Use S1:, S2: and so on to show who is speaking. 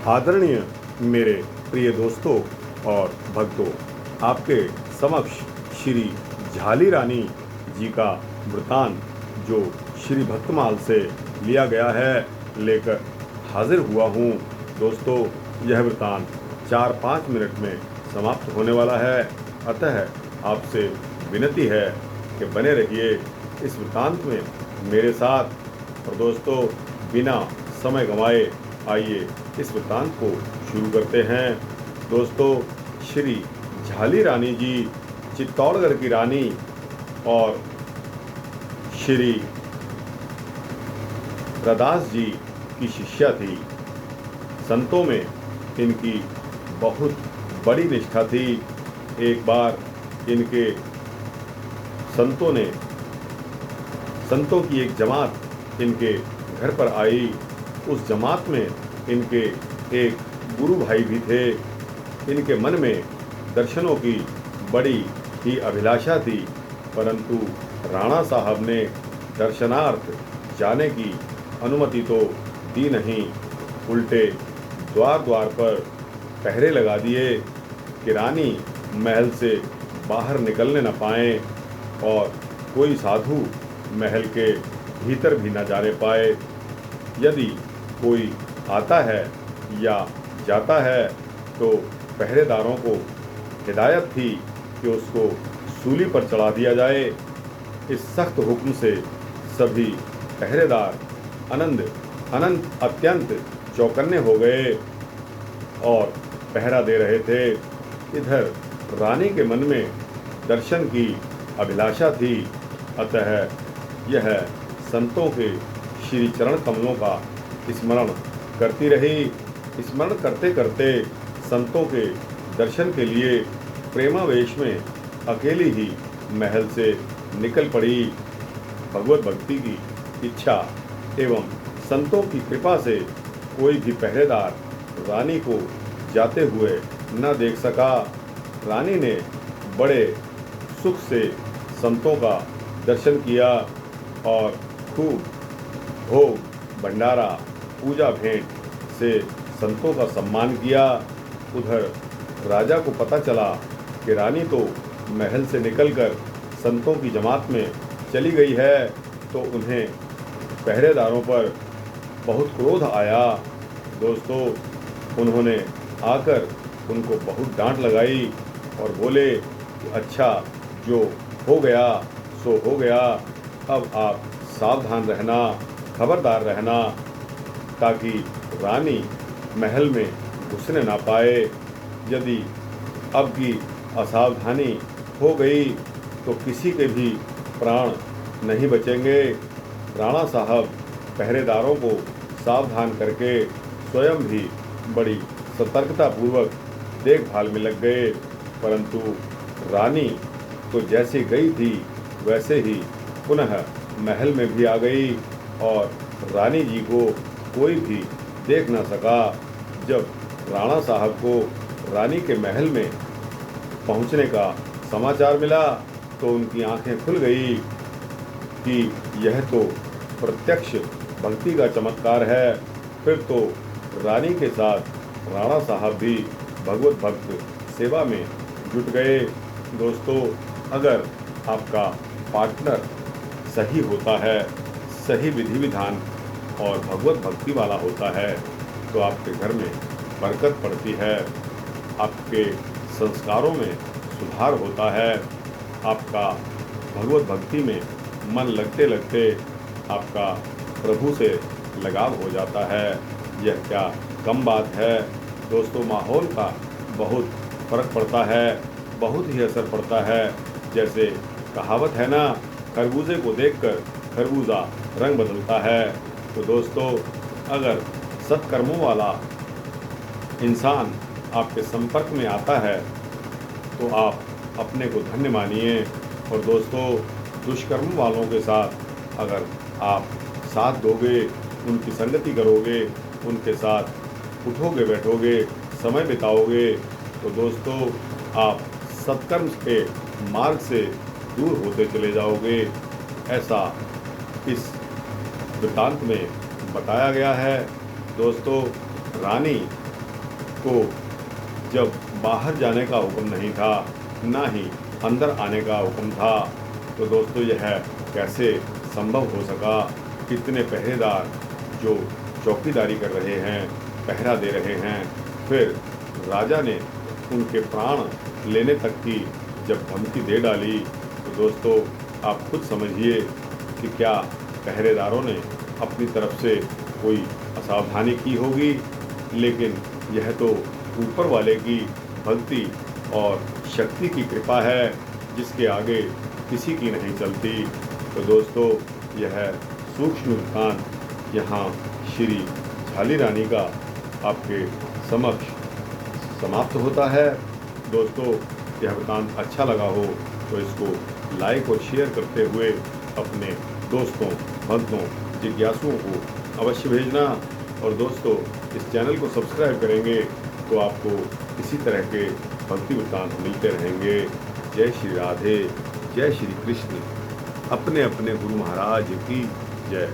S1: आदरणीय मेरे प्रिय दोस्तों और भक्तों, आपके समक्ष श्री झाली रानी जी का वृतांत जो श्री भक्तमाल से लिया गया है लेकर हाजिर हुआ हूँ। दोस्तों, यह वृतांत 4-5 मिनट में समाप्त होने वाला है, अतः आपसे विनती है कि बने रहिए इस वृतांत में मेरे साथ। और दोस्तों, बिना समय गंवाए आइए इस वृतांत को शुरू करते हैं। दोस्तों, श्री झाली रानी जी चित्तौड़गढ़ की रानी और श्री रदास जी की शिष्या थी। संतों में इनकी बहुत बड़ी निष्ठा थी। एक बार इनके संतों की एक जमात इनके घर पर आई। उस जमात में इनके एक गुरु भाई भी थे। इनके मन में दर्शनों की बड़ी ही अभिलाषा थी, परंतु राणा साहब ने दर्शनार्थ जाने की अनुमति तो दी नहीं। उल्टे द्वार द्वार पर पहरे लगा दिए कि रानी महल से बाहर निकलने न पाएं और कोई साधु महल के भीतर भी न जाने पाए। यदि कोई आता है या जाता है तो पहरेदारों को हिदायत थी कि उसको सूली पर चढ़ा दिया जाए। इस सख्त हुक्म से सभी पहरेदार अत्यंत चौकन्ने हो गए और पहरा दे रहे थे। इधर रानी के मन में दर्शन की अभिलाषा थी, अतः यह संतों के श्री चरण कमलों का स्मरण करती रही। स्मरण करते करते संतों के दर्शन के लिए प्रेमावेश में अकेली ही महल से निकल पड़ी। भगवत भक्ति की इच्छा एवं संतों की कृपा से कोई भी पहरेदार रानी को जाते हुए न देख सका। रानी ने बड़े सुख से संतों का दर्शन किया और खूब भोग भंडारा पूजा भेंट से संतों का सम्मान किया। उधर राजा को पता चला कि रानी तो महल से निकलकर संतों की जमात में चली गई है, तो उन्हें पहरेदारों पर बहुत क्रोध आया। दोस्तों, उन्होंने आकर उनको बहुत डांट लगाई और बोले कि अच्छा, जो हो गया सो हो गया, अब आप सावधान रहना, खबरदार रहना, ताकि रानी महल में घुसने ना पाए। यदि अब की असावधानी हो गई तो किसी के भी प्राण नहीं बचेंगे। राणा साहब पहरेदारों को सावधान करके स्वयं भी बड़ी सतर्कतापूर्वक देखभाल में लग गए, परंतु रानी तो जैसे गई थी वैसे ही पुनः महल में भी आ गई और रानी जी को कोई भी देख न सका। जब राणा साहब को रानी के महल में पहुंचने का समाचार मिला तो उनकी आंखें खुल गई कि यह तो प्रत्यक्ष भक्ति का चमत्कार है। फिर तो रानी के साथ राणा साहब भी भगवत भक्त सेवा में जुट गए। दोस्तों, अगर आपका पार्टनर सही होता है, सही विधि विधान और भगवत भक्ति वाला होता है, तो आपके घर में बरकत पड़ती है, आपके संस्कारों में सुधार होता है, आपका भगवत भक्ति में मन लगते लगते आपका प्रभु से लगाव हो जाता है। यह क्या कम बात है। दोस्तों, माहौल का बहुत फर्क पड़ता है, बहुत ही असर पड़ता है। जैसे कहावत है ना, खरबूजे को देखकर खरबूजा रंग बदलता है। तो दोस्तों, अगर सत्कर्मों वाला इंसान आपके संपर्क में आता है तो आप अपने को धन्य मानिए। और दोस्तों, दुष्कर्म वालों के साथ अगर आप साथ दोगे, उनकी संगति करोगे, उनके साथ उठोगे बैठोगे, समय बिताओगे, तो दोस्तों आप सत्कर्म के मार्ग से दूर होते चले जाओगे। ऐसा इस वृत्तांत में बताया गया है। दोस्तों, रानी को जब बाहर जाने का हुक्म नहीं था, ना ही अंदर आने का हुक्म था, तो दोस्तों यह कैसे संभव हो सका? कितने पहरेदार जो चौकीदारी कर रहे हैं, पहरा दे रहे हैं, फिर राजा ने उनके प्राण लेने तक की जब धमकी दे डाली, तो दोस्तों आप खुद समझिए कि क्या पहरेदारों ने अपनी तरफ से कोई असावधानी की होगी। लेकिन यह तो ऊपर वाले की भक्ति और शक्ति की कृपा है, जिसके आगे किसी की नहीं चलती। तो दोस्तों यह सूक्ष्म वृत्तांत यहाँ श्री झाली रानी का आपके समक्ष समाप्त होता है। दोस्तों यह वृत्तांत अच्छा लगा हो तो इसको लाइक और शेयर करते हुए अपने दोस्तों, भक्तों, जिज्ञासुओं को अवश्य भेजना। और दोस्तों इस चैनल को सब्सक्राइब करेंगे तो आपको इसी तरह के भक्ति वृत्तांत मिलते रहेंगे। जय श्री राधे, जय श्री कृष्ण। अपने अपने गुरु महाराज की जय।